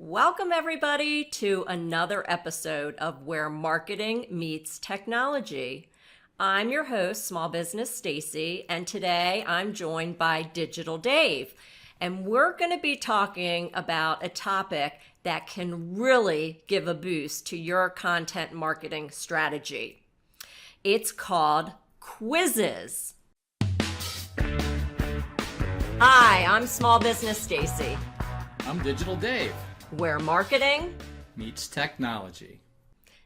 Welcome, everybody, to another episode of Where Marketing Meets Technology. I'm your host, Small Business Stacey, and today I'm joined by Digital Dave. And we're going to be talking about a topic that can really give a boost to your content marketing strategy. It's called quizzes. Hi, I'm Small Business Stacey. I'm Digital Dave. Where marketing meets technology.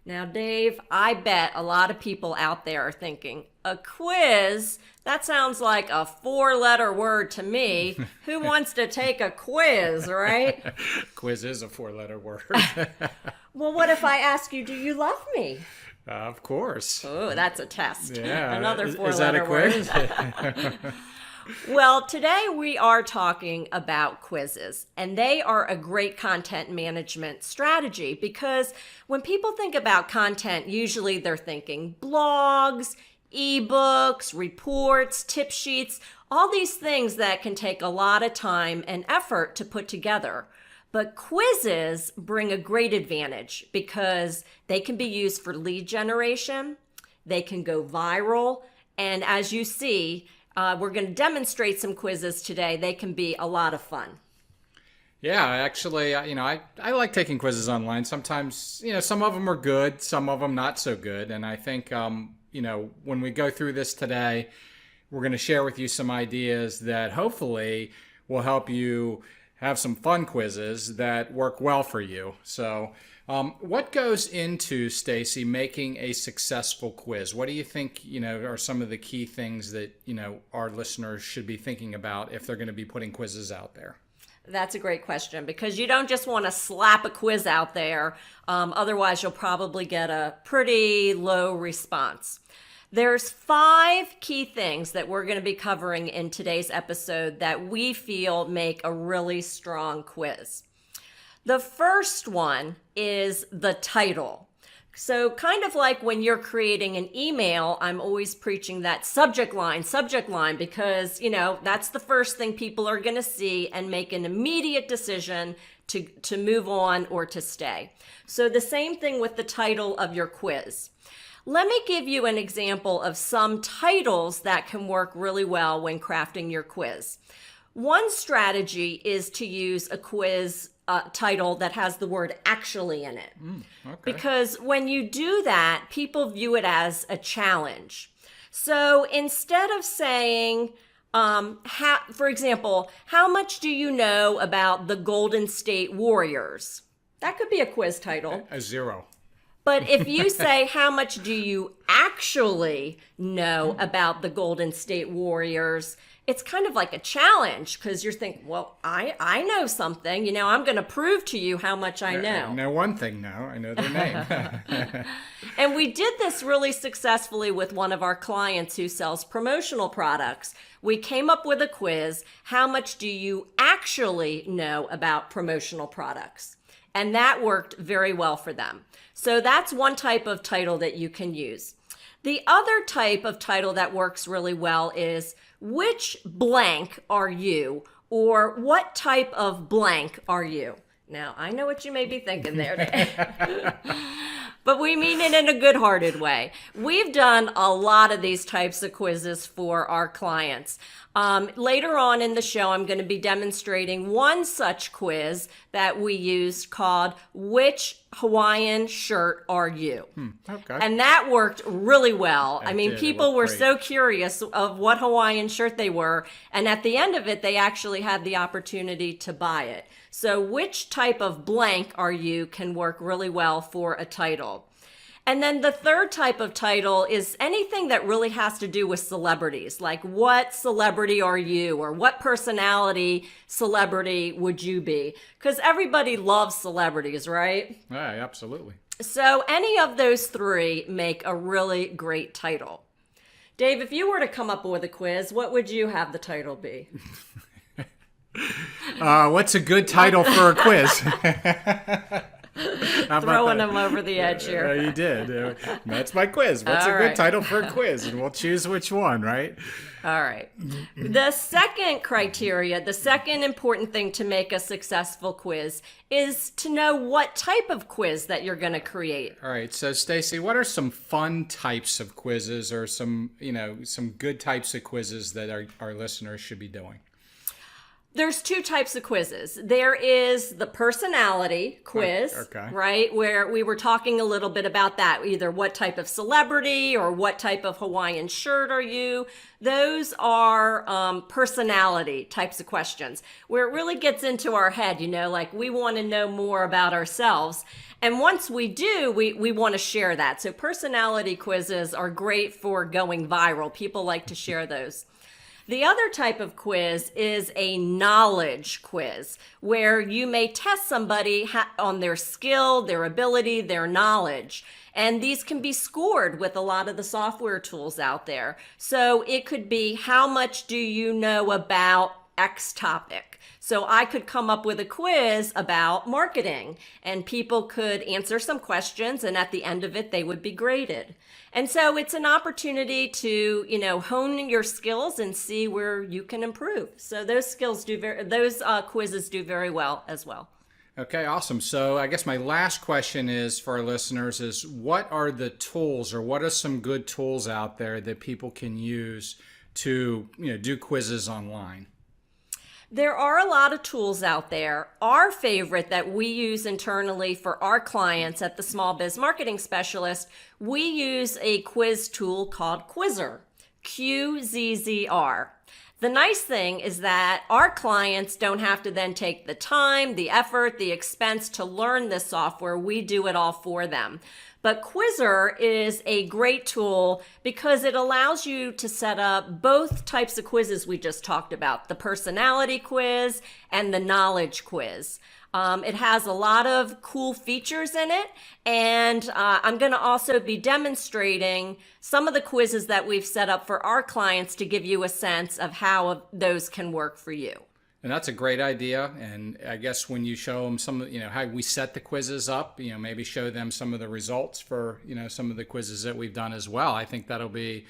Now, Dave, I bet a lot of people out there are thinking, a quiz? That sounds like a four-letter word to me. Who wants to take a quiz, right? Quiz is a four-letter word. Well, what if I ask you, do you love me? Of course. Oh, that's a test. Yeah. Another four-letter is that a quiz? word. Well, today we are talking about quizzes, and they are a great content management strategy because when people think about content, usually they're thinking blogs, ebooks, reports, tip sheets, all these things that can take a lot of time and effort to put together. But quizzes bring a great advantage because they can be used for lead generation, they can go viral, and as you see, we're going to demonstrate some quizzes today. They can be a lot of fun. Yeah, actually, I like taking quizzes online. Sometimes, some of them are good, some of them not so good. And I think, when we go through this today, we're going to share with you some ideas that hopefully will help you have some fun quizzes that work well for you. So what goes into, Stacey, making a successful quiz? What do you think, are some of the key things that, our listeners should be thinking about if they're going to be putting quizzes out there? That's a great question because you don't just want to slap a quiz out there. Otherwise, you'll probably get a pretty low response. There's 5 key things that we're going to be covering in today's episode that we feel make a really strong quiz. The first one is the title. So kind of like when you're creating an email, I'm always preaching that subject line, because, that's the first thing people are going to see and make an immediate decision to move on or to stay. So the same thing with the title of your quiz. Let me give you an example of some titles that can work really well when crafting your quiz. One strategy is to use a quiz title that has the word actually in it. Okay. Because when you do that, people view it as a challenge. So instead of saying, for example, how much do you know about the Golden State Warriors? That could be a quiz title. A 0. But if you say, how much do you actually know about the Golden State Warriors, it's kind of like a challenge because you're thinking, well, I know something. I'm going to prove to you how much I know. I know one thing now. I know their name. And we did this really successfully with one of our clients who sells promotional products. We came up with a quiz, how much do you actually know about promotional products? And that worked very well for them. So that's one type of title that you can use. The other type of title that works really well is, which blank are you? Or what type of blank are you? Now, I know what you may be thinking there, Dave. But we mean it in a good-hearted way. We've done a lot of these types of quizzes for our clients. Later on in the show, I'm going to be demonstrating one such quiz that we used called Which Hawaiian Shirt Are You? Okay. And that worked really well. People were great. so curious of what Hawaiian shirt they were. And at the end of it, they actually had the opportunity to buy it. So which type of blank are you can work really well for a title. And then the third type of title is anything that really has to do with celebrities, like what celebrity are you or what personality celebrity would you be? Because everybody loves celebrities, right? Yeah, absolutely. So any of those 3 make a really great title. Dave, if you were to come up with a quiz, what would you have the title be? What's a good title for a quiz? How about Throwing that? them over the edge here. You did. That's my quiz. What's All a good right. title for a quiz? And we'll choose which one, right? All right. The second criteria, the second important thing to make a successful quiz is to know what type of quiz that you're going to create. All right. So, Stacey, what are some fun types of quizzes or some good types of quizzes that our listeners should be doing? There's two types of quizzes. There is the personality quiz, Okay. right? Where we were talking a little bit about that, either what type of celebrity or what type of Hawaiian shirt are you. Those are personality types of questions where it really gets into our head, like we want to know more about ourselves. And once we do, we want to share that. So personality quizzes are great for going viral. People like to share those. The other type of quiz is a knowledge quiz, where you may test somebody on their skill, their ability, their knowledge. And these can be scored with a lot of the software tools out there. So it could be, how much do you know about X topic? So I could come up with a quiz about marketing, and people could answer some questions, and at the end of it, they would be graded. And so it's an opportunity to, hone your skills and see where you can improve. So those quizzes do very well as well. Okay, awesome. So I guess my last question is for our listeners is, what are the tools, or what are some good tools out there that people can use to, do quizzes online? There are a lot of tools out there. Our favorite that we use internally for our clients at the Small Biz Marketing Specialist, we use a quiz tool called Quizzer, QZZR. The nice thing is that our clients don't have to then take the time, the effort, the expense to learn this software. We do it all for them. But Quizzer is a great tool because it allows you to set up both types of quizzes we just talked about, the personality quiz and the knowledge quiz. It has a lot of cool features in it, and I'm going to also be demonstrating some of the quizzes that we've set up for our clients to give you a sense of how those can work for you. And that's a great idea. And I guess when you show them some, how we set the quizzes up, maybe show them some of the results for, some of the quizzes that we've done as well. I think that'll be,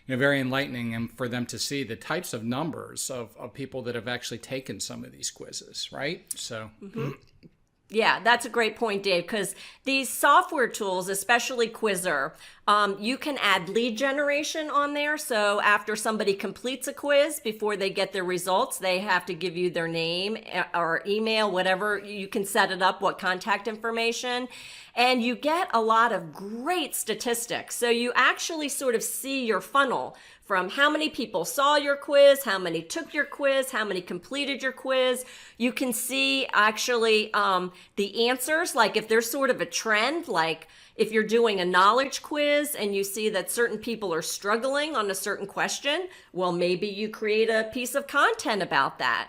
very enlightening, and for them to see the types of numbers of people that have actually taken some of these quizzes, right? So. Mm-hmm. Yeah, that's a great point, Dave, because these software tools, especially Quizzer, you can add lead generation on there. So after somebody completes a quiz, before they get their results, they have to give you their name or email, whatever. You can set it up, what contact information. And you get a lot of great statistics. So you actually sort of see your funnel from how many people saw your quiz, how many took your quiz, how many completed your quiz. You can see actually the answers, like if there's sort of a trend, like if you're doing a knowledge quiz and you see that certain people are struggling on a certain question, well, maybe you create a piece of content about that.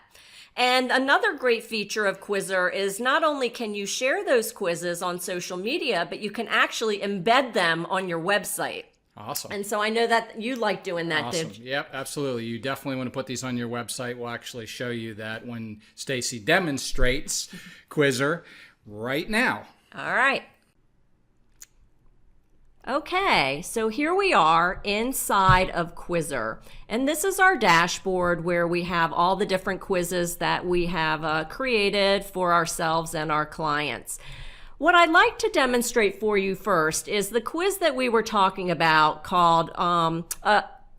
And another great feature of Quizzer is not only can you share those quizzes on social media, but you can actually embed them on your website. Awesome. And so I know that you like doing that, Awesome. Dave. Yep, absolutely. You definitely want to put these on your website. We'll actually show you that when Stacey demonstrates Quizzer right now. All right. Okay, so here we are inside of Quizzer. And this is our dashboard where we have all the different quizzes that we have created for ourselves and our clients. What I'd like to demonstrate for you first is the quiz that we were talking about called,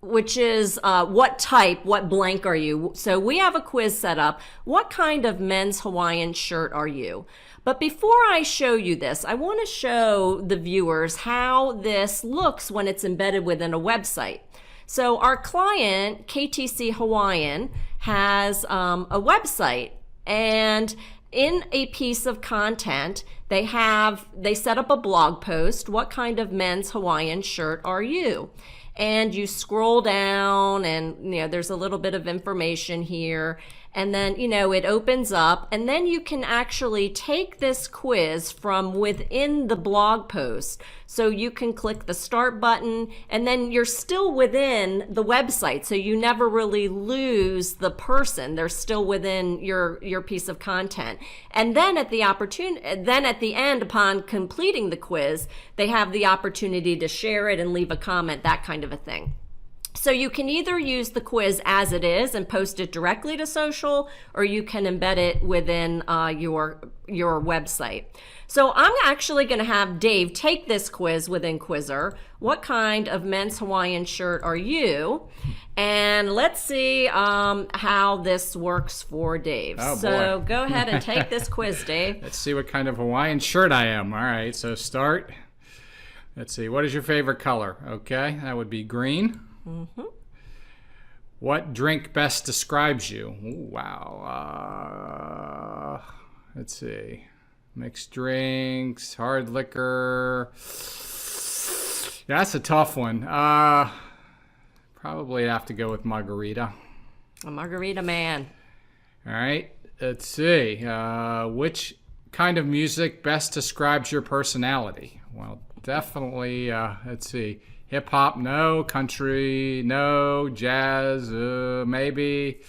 which is what blank are you? So we have a quiz set up. What kind of men's Hawaiian shirt are you? But before I show you this, I want to show the viewers how this looks when it's embedded within a website. So our client, KTC Hawaiian, has a website, and in a piece of content, they set up a blog post. What kind of men's Hawaiian shirt are you? And you scroll down and there's a little bit of information here. And then, it opens up, and then you can actually take this quiz from within the blog post. So you can click the start button, and then you're still within the website. So you never really lose the person. They're still within your piece of content. And then at the end, upon completing the quiz, they have the opportunity to share it and leave a comment, that kind of a thing. So you can either use the quiz as it is and post it directly to social, or you can embed it within your website. So I'm actually going to have Dave take this quiz within Quizzer. What kind of men's Hawaiian shirt are you? And let's see how this works for Dave. Oh, so boy. Go ahead and take this quiz, Dave. Let's see what kind of Hawaiian shirt I am. All right, so start. Let's see, what is your favorite color? Okay, that would be green. Mm-hmm. What drink best describes you? Ooh, wow. Let's see. Mixed drinks, hard liquor. That's a tough one. Probably have to go with margarita. A margarita man. All right. Let's see. Which kind of music best describes your personality? Well, definitely, let's see. Hip hop, no. Country, no. Jazz, maybe.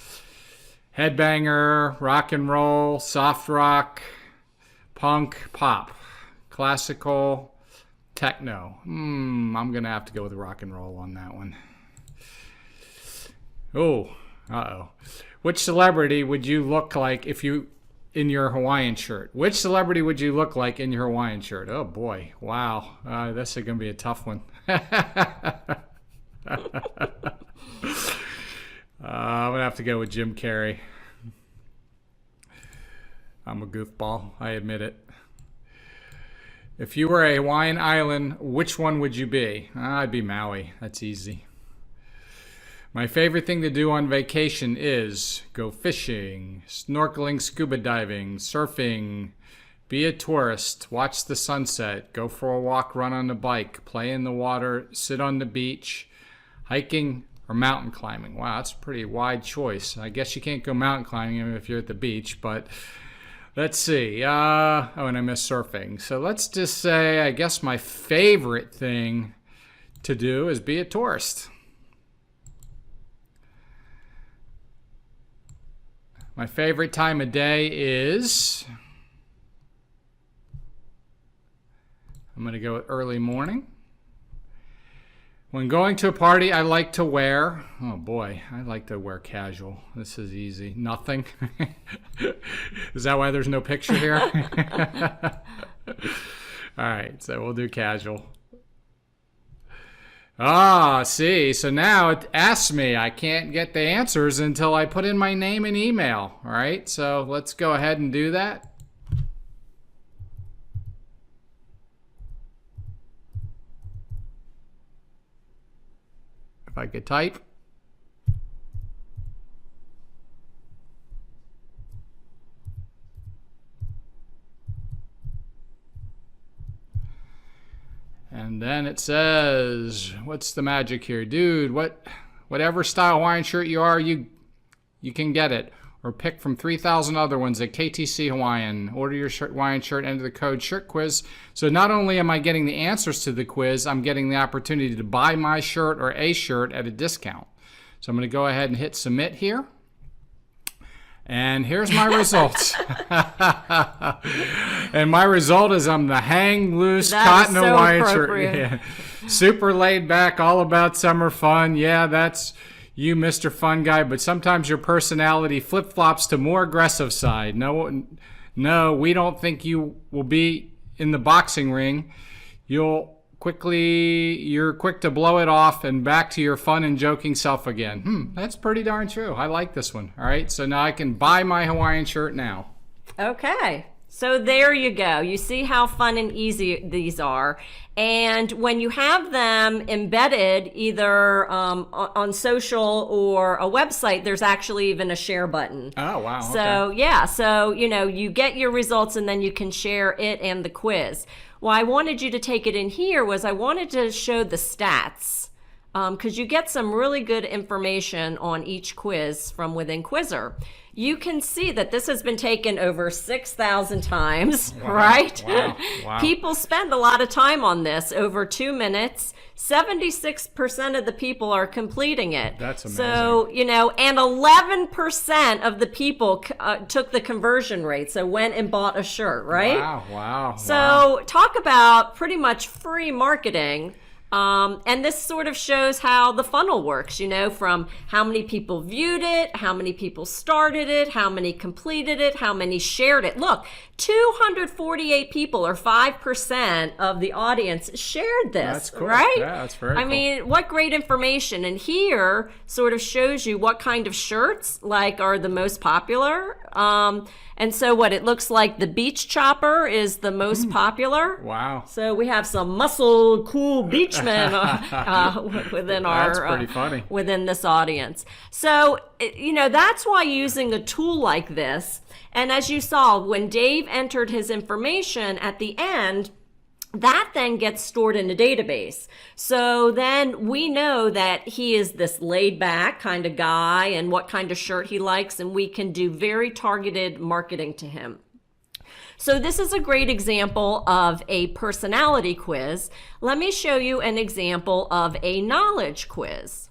Headbanger, rock and roll, soft rock, punk, pop, classical, techno. I'm going to have to go with rock and roll on that one. Oh, uh-oh. Which celebrity would you look like in your Hawaiian shirt? Which celebrity would you look like in your Hawaiian shirt? Oh, boy. Wow. This is going to be a tough one. I'm going to have to go with Jim Carrey. I'm a goofball. I admit it. If you were a Hawaiian island, which one would you be? I'd be Maui. That's easy. My favorite thing to do on vacation is go fishing, snorkeling, scuba diving, surfing, be a tourist, watch the sunset, go for a walk, run on the bike, play in the water, sit on the beach, hiking, or mountain climbing. Wow, that's a pretty wide choice. I guess you can't go mountain climbing if you're at the beach, but let's see. And I miss surfing. So let's just say, I guess my favorite thing to do is be a tourist. My favorite time of day is, I'm going to go with early morning. When going to a party, I like to wear, oh boy, I like to wear casual. This is easy. Nothing. Is that why there's no picture here? All right, so we'll do casual. See, so now it asks me. I can't get the answers until I put in my name and email. All right, so let's go ahead and do that. If I could type. And then it says, what's the magic here? Dude, whatever style Hawaiian shirt you are, you can get it. Or pick from 3,000 other ones at KTC Hawaiian. Order your Hawaiian shirt, enter the code SHIRTQuiz. So not only am I getting the answers to the quiz, I'm getting the opportunity to buy my shirt or a shirt at a discount. So I'm going to go ahead and hit submit here. And here's my results. And my result is I'm the hang loose cotton Hawaiian shirt. Yeah. Super laid back, all about summer fun. Yeah, that's you, Mr. Fun Guy. But sometimes your personality flip-flops to more aggressive side. No, we don't think you will be in the boxing ring. You're quick to blow it off and back to your fun and joking self again. That's pretty darn true. I like this one. All right, so now I can buy my Hawaiian shirt now. Okay, so there you go. You see how fun and easy these are. And when you have them embedded either on social or a website, there's actually even a share button. Oh, wow. So, okay. Yeah, so, you get your results and then you can share it and the quiz. Why I wanted you to take it in here was I wanted to show the stats because you get some really good information on each quiz from within Quizzer. you can see that this has been taken over 6,000 times, right? Wow. People spend a lot of time on this, over 2 minutes. 76% of the people are completing it. That's amazing. So, and 11% of the people took the conversion rate, so went and bought a shirt, right? Wow. So talk about pretty much free marketing. And this sort of shows how the funnel works, from how many people viewed it, how many people started it, how many completed it, how many shared it. Look, 248 people, or 5% of the audience, shared this. That's cool. Right? Yeah, that's very cool. I mean, what great information. And here sort of shows you what kind of shirts are the most popular. And so what it looks like, the beach chopper is the most popular. Wow. So we have some muscle cool beachmen within That's pretty funny. within this audience. So, that's why using a tool like this, and as you saw, when Dave entered his information at the end, that then gets stored in a database. So then we know that he is this laid back kind of guy and what kind of shirt he likes, and we can do very targeted marketing to him. So this is a great example of a personality quiz. Let me show you an example of a knowledge quiz.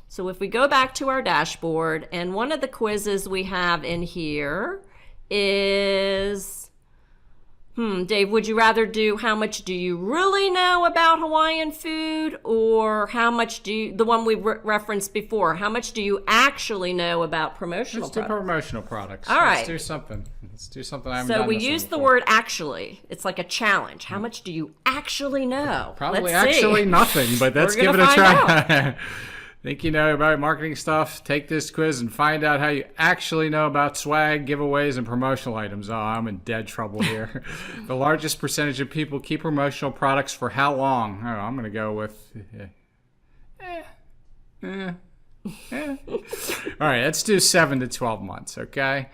So if we go back to our dashboard, and one of the quizzes we have in here is, Dave, would you rather do how much do you really know about Hawaiian food, or how much the one we referenced before, how much do you actually know about promotional products? Let's do promotional products. All right. Let's do something I haven't So done we this use one the before. word actually. It's like a challenge. How much do you actually know? Probably Let's see. actually nothing, but let's We're give it gonna a find try. Think you know about marketing stuff? Take this quiz and find out how you actually know about swag, giveaways, and promotional items. Oh, I'm in dead trouble here. The largest percentage of people keep promotional products for how long? Oh, I'm going to go with... All right, let's do 7 to 12 months, okay?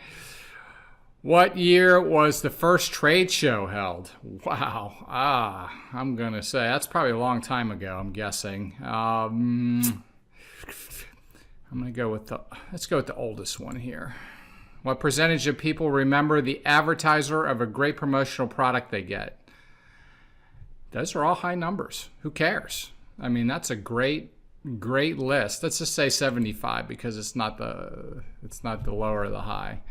What year was the first trade show held? Wow. I'm going to say that's probably a long time ago, I'm guessing. I'm going to go with let's go with the oldest one here. What percentage of people remember the advertiser of a great promotional product they get? Those are all high numbers. Who cares? I mean, that's a great list. Let's just say 75 because it's not the lower or the high.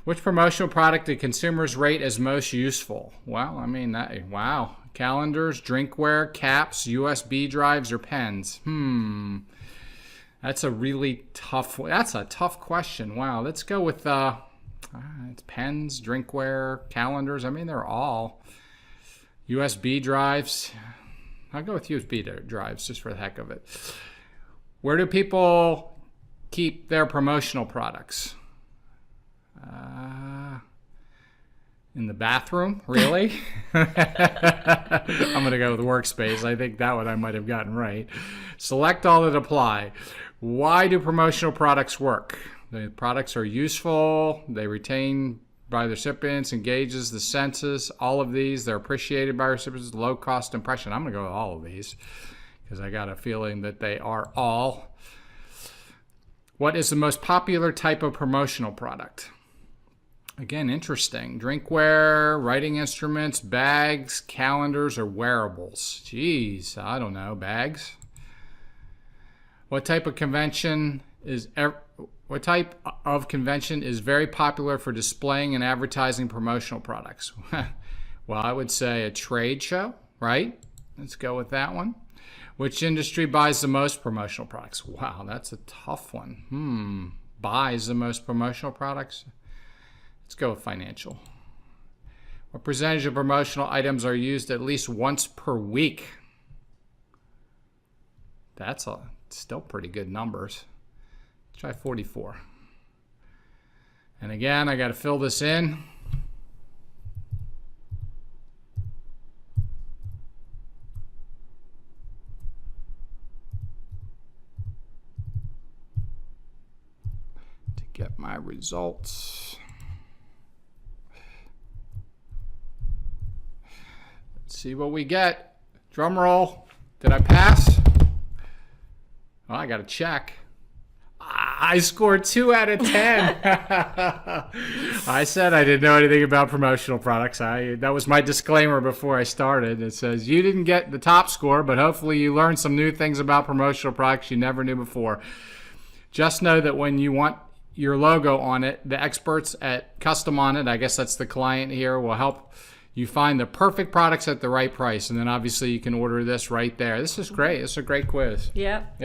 Which promotional product do consumers rate as most useful? Well, I mean, wow. Calendars, drinkware, caps, USB drives, or pens? That's a really tough. That's a tough question. Wow. Let's go with it's pens, drinkware, calendars. I mean, they're all USB drives. I'll go with USB drives just for the heck of it. Where do people keep their promotional products? In the bathroom? Really? I'm going to go with workspace. I think that one I might have gotten right. Select all that apply. Why do promotional products work? The products are useful. They retain by the recipients, engages the senses. All of these, they're appreciated by recipients. Low cost impression. I'm going to go with all of these because I got a feeling that they are all. What is the most popular type of promotional product? Again, interesting. Drinkware, writing instruments, bags, calendars, or wearables. Jeez, I don't know. Bags? What type of convention is very popular for displaying and advertising promotional products? Well, I would say a trade show, right? Let's go with that one. Which industry buys the most promotional products? Wow, that's a tough one. Buys the most promotional products? Let's go with financial. What percentage of promotional items are used at least once per week? That's still pretty good numbers. Let's try 44. And again, I got to fill this in. To get my results. Let's see what we get. Drum roll. Did I pass? Well, I got to check. I scored 2 out of 10. I said I didn't know anything about promotional products. That was my disclaimer before I started. It says you didn't get the top score, but hopefully you learned some new things about promotional products you never knew before. Just know that when you want your logo on it, the experts at Custom On It, I guess that's the client here, will help you find the perfect products at the right price. And then obviously you can order this right there. This is great. This is a great quiz. Yep.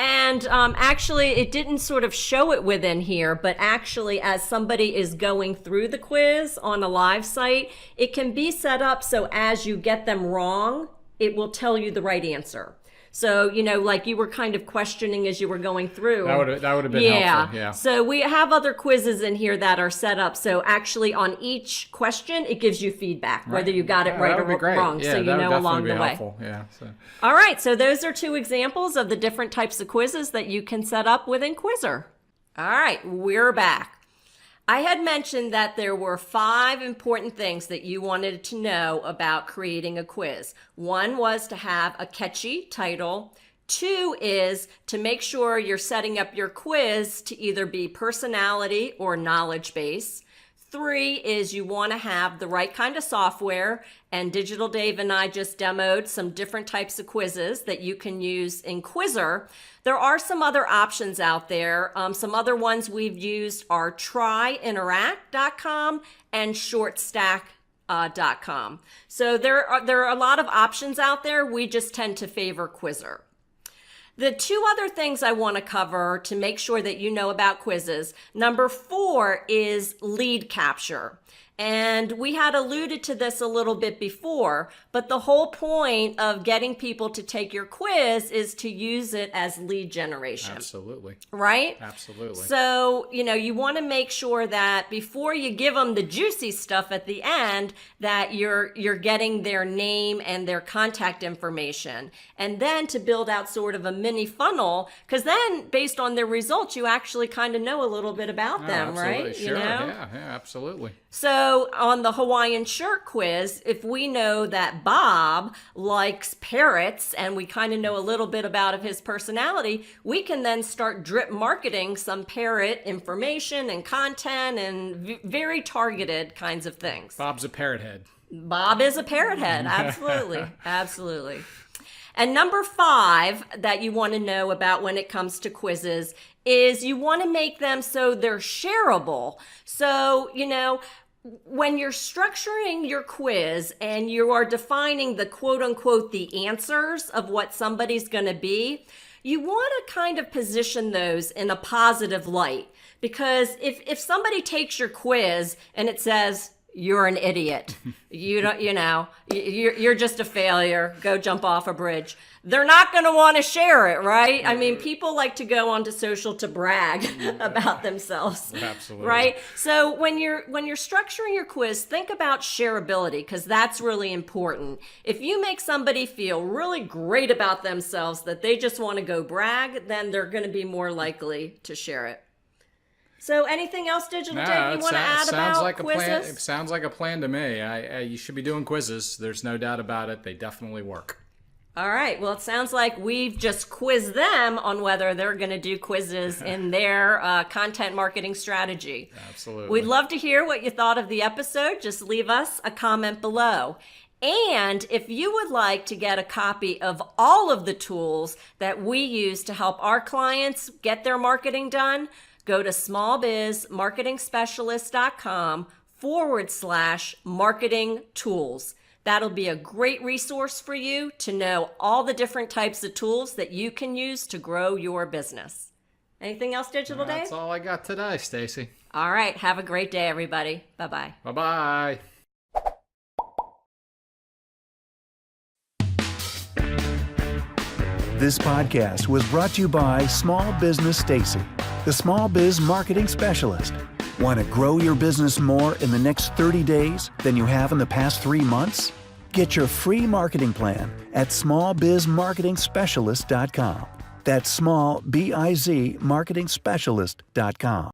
And actually, it didn't sort of show it within here, but actually, as somebody is going through the quiz on a live site, it can be set up so as you get them wrong, it will tell you the right answer. So, like you were kind of questioning as you were going through. That would have been helpful. Yeah. So we have other quizzes in here that are set up. So actually on each question, it gives you feedback, whether you got it right or wrong. Yeah, so you know along the way. Yeah. So. All right. So those are 2 examples of the different types of quizzes that you can set up within Quizzer. All right. We're back. I had mentioned that there were 5 important things that you wanted to know about creating a quiz. 1 was to have a catchy title. 2 is to make sure you're setting up your quiz to either be personality or knowledge base. 3 is you want to have the right kind of software, and Digital Dave and I just demoed some different types of quizzes that you can use in Quizzer. There are some other options out there. Some other ones we've used are tryinteract.com and shortstack.com. So there are a lot of options out there. We just tend to favor Quizzer. The 2 other things I want to cover to make sure that you know about quizzes. Number 4 is lead capture. And we had alluded to this a little bit before, but the whole point of getting people to take your quiz is to use it as lead generation. Absolutely. Right? Absolutely. So, you want to make sure that before you give them the juicy stuff at the end, that you're getting their name and their contact information. And then to build out sort of a mini funnel, because then based on their results, you actually kind of know a little bit about them, absolutely. right? Sure. Yeah, absolutely. So on the Hawaiian shirt quiz, if we know that Bob likes parrots and we kind of know a little bit about his personality, we can then start drip marketing some parrot information and content and very targeted kinds of things. Bob's a parrot head. Bob is a parrot head. Absolutely. Absolutely. And number 5 that you want to know about when it comes to quizzes is you want to make them so they're shareable. So, when you're structuring your quiz and you are defining the quote unquote the answers of what somebody's going to be, you want to kind of position those in a positive light. Because if somebody takes your quiz and it says, you're an idiot, you're just a failure, go jump off a bridge, they're not going to want to share it, right? I mean, people like to go onto social to brag about themselves. Absolutely. Right? So when you're structuring your quiz, think about shareability, because that's really important. If you make somebody feel really great about themselves that they just want to go brag, then they're going to be more likely to share it. So anything else, Digital Dave, you want to add about quizzes? It sounds like a plan to me. You should be doing quizzes. There's no doubt about it. They definitely work. All right. Well, it sounds like we've just quizzed them on whether they're going to do quizzes in their content marketing strategy. Absolutely. We'd love to hear what you thought of the episode. Just leave us a comment below. And if you would like to get a copy of all of the tools that we use to help our clients get their marketing done, go to smallbizmarketingspecialist.com/marketing tools. That'll be a great resource for you to know all the different types of tools that you can use to grow your business. Anything else, Digital Dave? That's all I got today, Stacey. All right. Have a great day, everybody. Bye-bye. Bye-bye. This podcast was brought to you by Small Business Stacey, the Small Biz Marketing Specialist. Want to grow your business more in the next 30 days than you have in the past 3 months? Get your free marketing plan at smallbizmarketingspecialist.com. That's small, B-I-Z, marketingspecialist.com.